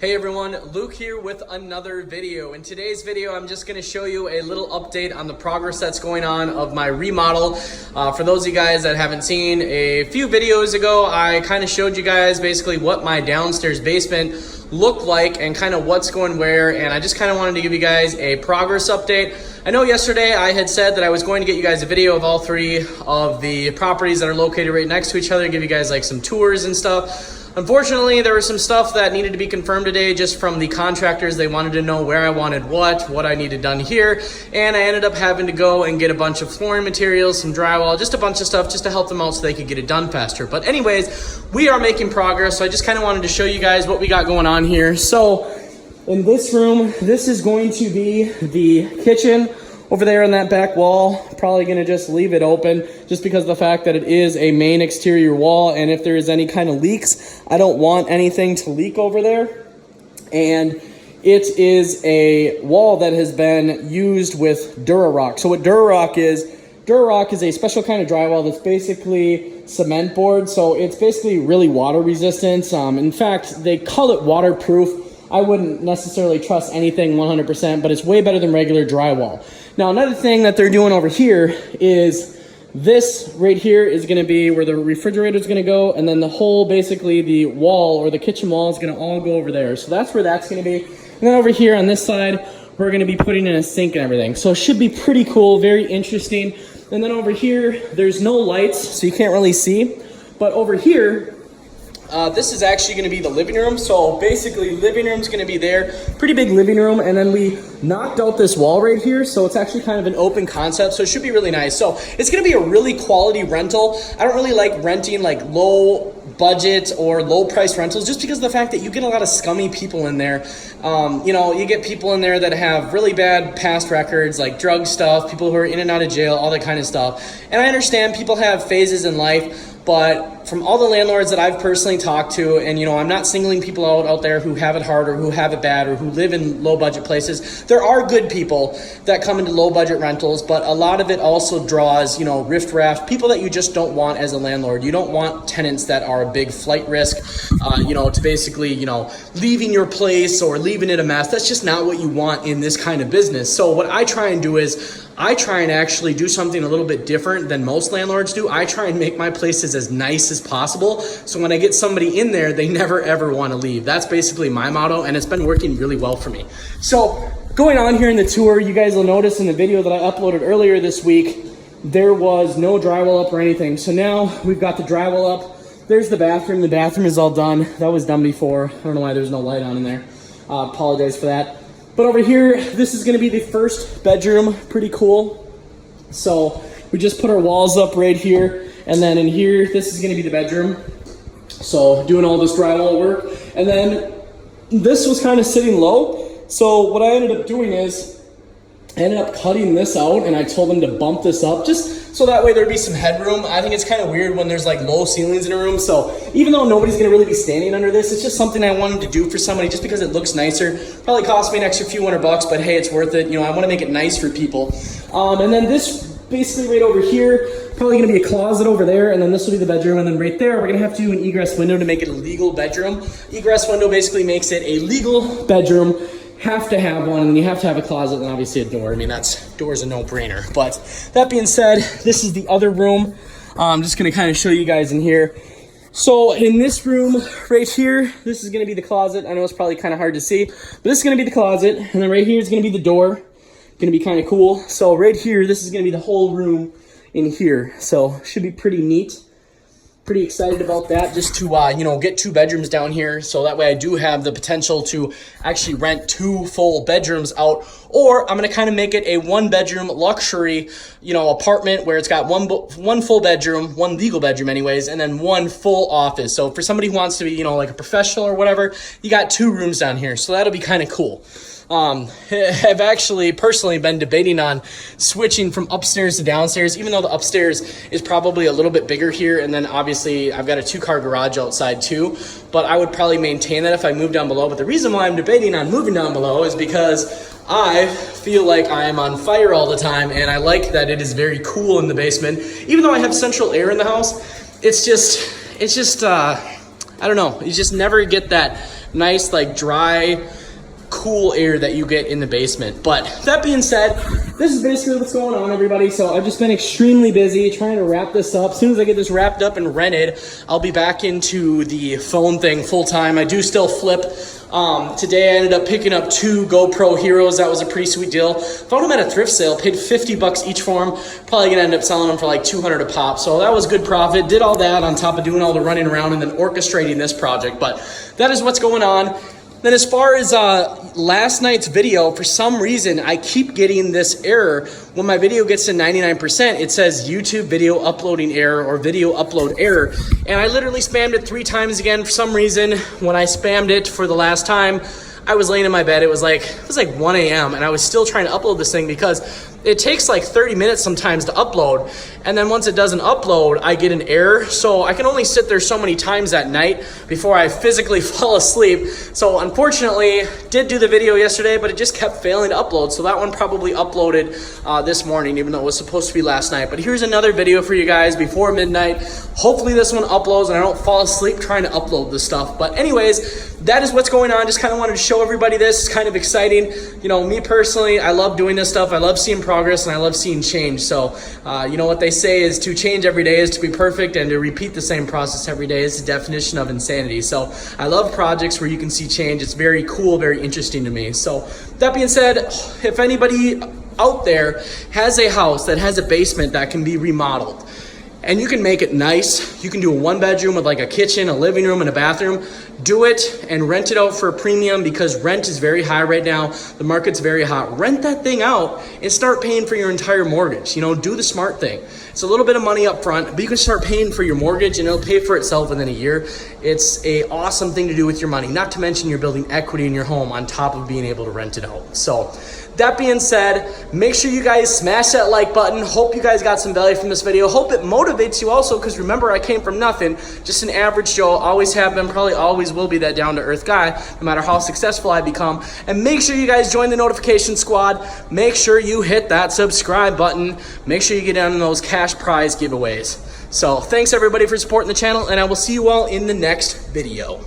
Hey everyone, Luke here with another video. In today's video, I'm just going to show you a little update on the progress that's going on of my remodel. For those of you guys that haven't seen, a few videos ago, I kind of showed you guys basically what my downstairs basement looked like and kind of what's going where, and I just kind of wanted to give you guys a progress update. I know yesterday I had said that I was going to get you guys a video of all three of the properties that are located right next to each other, give you guys like some tours and stuff. Unfortunately, there was some stuff that needed to be confirmed today just from the contractors. They wanted to know where I wanted what I needed done here, and I ended up having to go and get a bunch of flooring materials, some drywall, just a bunch of stuff just to help them out so they could get it done faster. But anyways, we are making progress, so I just kind of wanted to show you guys what we got going on here. So in this room, this is going to be the kitchen. Over there on that back wall, probably going to just leave it open just because of the fact that it is a main exterior wall, and if there is any kind of leaks, I don't want anything to leak over there. And it is a wall that has been used with Durarock. So what Durarock is a special kind of drywall that's basically cement board, so it's basically really water resistant. In fact, they call it waterproof. I wouldn't necessarily trust anything 100%, but it's way better than regular drywall. Now, another thing that they're doing over here is this right here is going to be where the refrigerator is going to go, and then the whole, basically the wall or the kitchen wall is going to all go over there. So that's where that's going to be. And then over here on this side, we're going to be putting in a sink and everything. So it should be pretty cool, very interesting. And then over here, there's no lights, so you can't really see. But over here, this is actually going to be the living room. So basically, living room's going to be there. Pretty big living room. And then we knocked out this wall right here. So it's actually kind of an open concept. So it should be really nice. So it's going to be a really quality rental. I don't really like renting like low budget or low price rentals just because of the fact that you get a lot of scummy people in there. You get people in there that have really bad past records, like drug stuff, people who are in and out of jail, all that kind of stuff. And I understand people have phases in life, but from all the landlords that I've personally talked to, and I'm not singling people out there who have it hard or who have it bad or who live in low budget places. There are good people that come into low budget rentals, but a lot of it also draws, riffraff, people that you just don't want as a landlord. You don't want tenants that are a big flight risk, to basically, leaving your place or leaving it a mess. That's just not what you want in this kind of business. So what I try and do is I try and actually do something a little bit different than most landlords do. I try and make my places as nice as possible, so when I get somebody in there, they never ever want to leave. That's basically my motto, and it's been working really well for me. So going on here in the tour, you guys will notice in the video that I uploaded earlier this week, there was no drywall up or anything. So now we've got the drywall up. There's the bathroom. The bathroom is all done. That was done before. I don't know why there's no light on in there. Apologize for that. But over here, this is going to be the first bedroom. Pretty cool. So we just put our walls up right here. And then in here, this is going to be the bedroom. So doing all this drywall work. And then this was kind of sitting low. So what I ended up doing is I ended up cutting this out, and I told them to bump this up just so that way there'd be some headroom. I think it's kind of weird when there's like low ceilings in a room. So even though nobody's going to really be standing under this, it's just something I wanted to do for somebody just because it looks nicer. Probably cost me an extra few $100, but hey, it's worth it. I want to make it nice for people. And then this basically right over here, probably going to be a closet over there, and then this will be the bedroom, and then right there we're going to have to do an egress window to make it a legal bedroom. Egress window basically makes it a legal bedroom. Have to have one, and then you have to have a closet and obviously a door. I mean, door's a no-brainer. But that being said, this is the other room. I'm just going to kind of show you guys in here. So in this room right here, this is going to be the closet. I know it's probably kind of hard to see, but this is going to be the closet, and then right here is going to be the door. Going to be kind of cool. So right here, this is going to be the whole room in here. So should be pretty neat. Pretty excited about that, just to get 2 bedrooms down here, so that way I do have the potential to actually rent 2 full bedrooms out, or I'm going to kind of make it a 1-bedroom luxury apartment where it's got one full bedroom, 1 legal bedroom anyways, and then 1 full office. So for somebody who wants to be like a professional or whatever, you got 2 rooms down here, so that'll be kind of cool. I've actually personally been debating on switching from upstairs to downstairs, even though the upstairs is probably a little bit bigger here, and then obviously I've got a 2-car garage outside too, but I would probably maintain that if I move down below. But the reason why I'm debating on moving down below is because I feel like I am on fire all the time, and I like that it is very cool in the basement. Even though I have central air in the house, it's just I don't know, you just never get that nice, like dry, cool air that you get in the basement. But that being said, this is basically what's going on, everybody. So I've just been extremely busy trying to wrap this up. As soon as I get this wrapped up and rented, I'll be back into the phone thing full time. I do still flip. Today I ended up picking up 2 GoPro Heroes. That was a pretty sweet deal. Found them at a thrift sale, paid $50 each for them. Probably gonna end up selling them for like $200 a pop. So that was good profit. Did all that on top of doing all the running around and then orchestrating this project. But that is what's going on. Then as far as last night's video, for some reason, I keep getting this error. When my video gets to 99%, it says YouTube video uploading error or video upload error. And I literally spammed it 3 times again for some reason. When I spammed it for the last time, I was laying in my bed. It was like 1 a.m. and I was still trying to upload this thing because it takes like 30 minutes sometimes to upload. And then once it doesn't upload, I get an error. So I can only sit there so many times at night before I physically fall asleep. So unfortunately, did do the video yesterday, but it just kept failing to upload. So that one probably uploaded this morning, even though it was supposed to be last night. But here's another video for you guys before midnight. Hopefully this one uploads and I don't fall asleep trying to upload this stuff. But anyways, that is what's going on. Just kind of wanted to show everybody this. It's kind of exciting. You know, me personally, I love doing this stuff. I love seeing progress and I love seeing change. So, you know what they say is to change every day is to be perfect, and to repeat the same process every day is the definition of insanity. So I love projects where you can see change. It's very cool, very interesting to me. So that being said, if anybody out there has a house that has a basement that can be remodeled, and you can make it nice, you can do a 1-bedroom with like a kitchen, a living room, and a bathroom. Do it and rent it out for a premium, because rent is very high right now. The market's very hot. Rent that thing out and start paying for your entire mortgage. You know, do the smart thing. It's a little bit of money up front, but you can start paying for your mortgage and it'll pay for itself within a year. It's a awesome thing to do with your money. Not to mention you're building equity in your home on top of being able to rent it out. So that being said, make sure you guys smash that like button. Hope you guys got some value from this video. Hope it motivates you also, because remember, I came from nothing, just an average Joe. Always have been, probably always will be that down-to-earth guy, no matter how successful I become. And make sure you guys join the notification squad. Make sure you hit that subscribe button. Make sure you get down in those cash prize giveaways. So thanks everybody for supporting the channel, and I will see you all in the next video.